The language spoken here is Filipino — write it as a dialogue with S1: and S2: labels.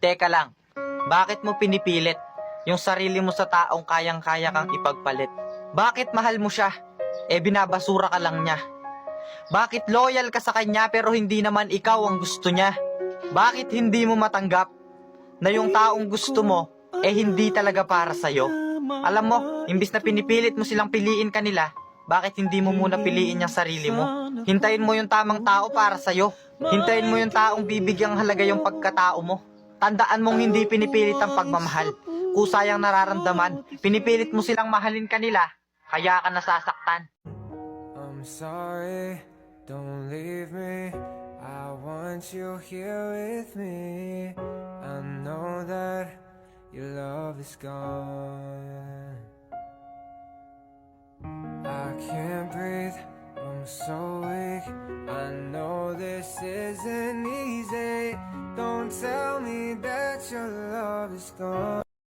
S1: Teka lang, bakit mo pinipilit yung sarili mo sa taong kayang-kaya kang ipagpalit? Bakit mahal mo siya? Binabasura ka lang niya. Bakit loyal ka sa kanya pero hindi naman ikaw ang gusto niya? Bakit hindi mo matanggap na yung taong gusto mo hindi talaga para sa'yo? Alam mo, imbis na pinipilit mo silang piliin kanila, bakit hindi mo muna piliin yung sarili mo? Hintayin mo yung tamang tao para sa'yo. Hintayin mo yung taong bibigyang halaga yung pagkatao mo. Tandaan mong hindi pinipilit ang pagmamahal. Kusayang nararamdaman, pinipilit mo silang mahalin kanila, kaya ka nasasaktan.
S2: I'm sorry, don't leave me. I want you here with me. I know that your love is gone. I can't breathe, I'm so weak. I know this isn't easy. Don't tell me that your love is gone.